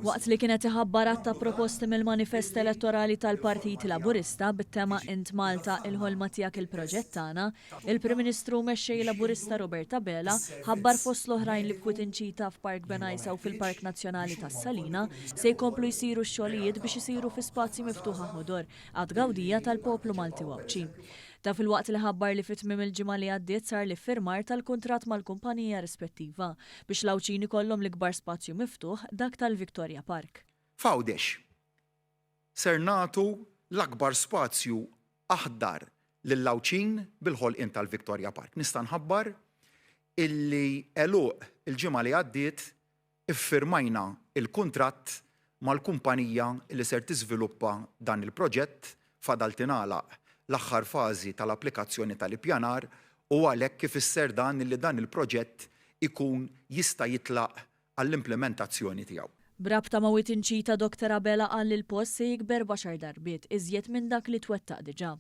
Waqt li kienet iħabbar ta' proposti mill-manifest elettorali tal-Partit Laburista bit-tema Int Malta il-ħolma tiegħek il-proġett tagħna, il-Prim Ministru mexxej Laburista Roberta Bela ħabbar fost l-oħrajn li f'Kwit f'Park Benajsa u fil-Park Nazzjonali tas-Salina se jkomplu jsiru x-xogħlijiet biex isiru fi spazji miftuħa ħodor għad gawdija tal-poplu Malti Wawċi. Ta' fil-waqt li ħabbar li fit-tmiem il-ġimgħa li għaddiet sar li firmar tal-kuntratt mal-kumpanija rispettiva biex l-Awċin ikollhom l-ikbar spazju miftuħ dak tal-Victoria Park. F'Għawdex ser nagħtu l-akbar spazju aħdar lill-Awċin bil-ħolqien tal-Victoria Park. Nista' nħabbar illi eluq il-ġimgħa li għaddiet iffirmajna il-kuntratt mal-kumpanija li ser tiżviluppa dan il-proġett fadal tingħalaq l-aħħar fażi tal-applikazzjoni tal-ippjanar u għalhekk kif isser dan li dan il-proġett ikun jista' jitlaq għall-implementazzjoni tiegħu. Brabta ma' witinċita Dr. Bela qal li l-post se jikber 10 darbiet, iżjed minn dak li twettaq diġà.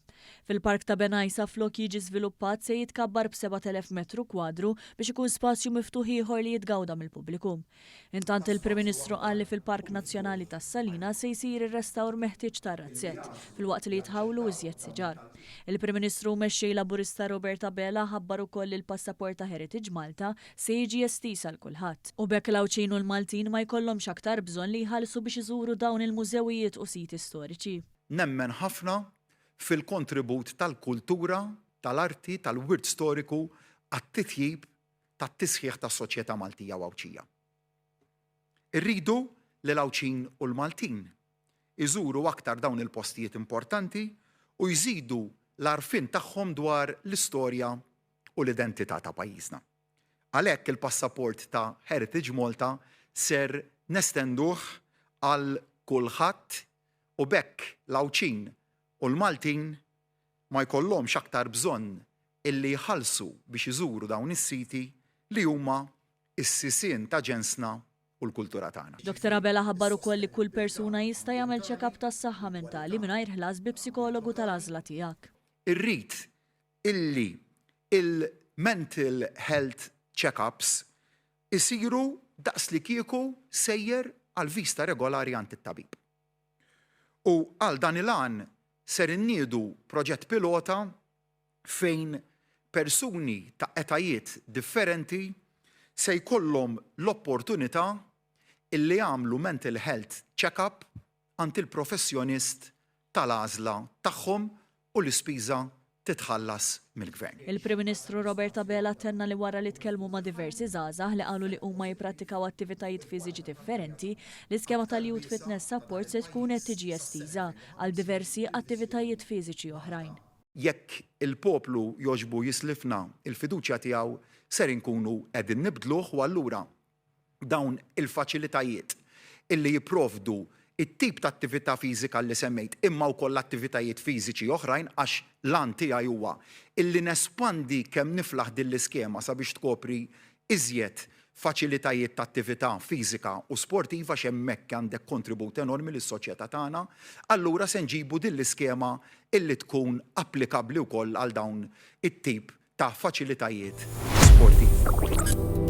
Fil-Park ta' Benajsa flok jiġi żviluppat se jitkabbar b'7,000 metru kwadru biex ikun spazju miftuħ ieħor li jitgawda mill-pubbliku. Intant il-Prim Ministru qal li fil-Park Nazzjonali tas-Salina se jsir ir-restawr meħtieġ tar-razzett filwaqt li jitħawlu iżjed siġar. Il-Prim Ministru mexxej Laburista Roberta Bela ħabbar ukoll il-passaport ta' Heritage Malta se jiġi estis għal kulħadd. U bekk l-Awċin u l-Maltin ma jkollhomx aktar bżonn li jħallsu biex iżuru dawn il-mużewijiet u siti storiċi. Nemmen ħafna fil-kontribut tal-kultura, tal-arti, tal-wirt storiku għat-titjib tat-tisħiħ tas-soċjetà Maltija Wawċija. Irridu li l-Awċin u l-Maltin iżuru aktar dawn il-postijiet importanti u jżidu l-arfin tagħhom dwar l-istorja u l-identità ta' pajjiżna. Għalhekk il-passaport ta' Heritage Malta ser nestenduh għal kulħadd u bekk l-Awċin u l-Maltin ma jkollhomx aktar bżonn illi jħallsu biex iżuru dawn is-siti li huma s-sisien ta' ġensna u l-kultura tagħna. Dr. Bela ħabbar ukoll li kull persuna jista' jagħmel check-up tas-saħħa mentali mingħajr ħlas bi psikologu tal-għażla tiegħek. Irrid illi il-mental health check-ups isiru daqs li kieku sejjer għal vista regolari għand it-tabib. U għal dan il-għan ser inniedu proġett pilota fejn persuni ta' etajiet differenti se jkollhom l-opportunità illi jagħmlu mental health check-up għand il-professjonist tal-għażla tagħhom u l-ispiża titħallas mill-Gvern. Il-Prim Ministru Roberta Bela tenna li wara li tkellmu ma' diversi żgħażagħ li qalu li huma jippratikaw attivitajiet fiżiċi differenti, l-iskema tal-Youth Fitness Support se tkun qed tiġi estiża għal diversi attivitajiet fiżiċi oħrajn. Jekk il-poplu jogħġbu jislifna il-fiduċja tiegħu ser inkunu qegħdin nibdluh u allura dawn il-faċilitajiet illi jipprovdu it-tip ta' attività fiżika li semmejt imma wkoll attivitajiet fiżiċi oħrajn għax lan tiegħi huwa illi nespandi kemm niflaħ din l-iskema sabiex tkopri iżjed faċilitajiet ta' attività fiżika u sportiva x'hemmhekk għandek kontribut enormi lis-soċjetà tagħna, allura se nġibu din l-iskema illi tkun applikabbli wkoll għal dawn it-tip ta' faċilitajiet sportivi.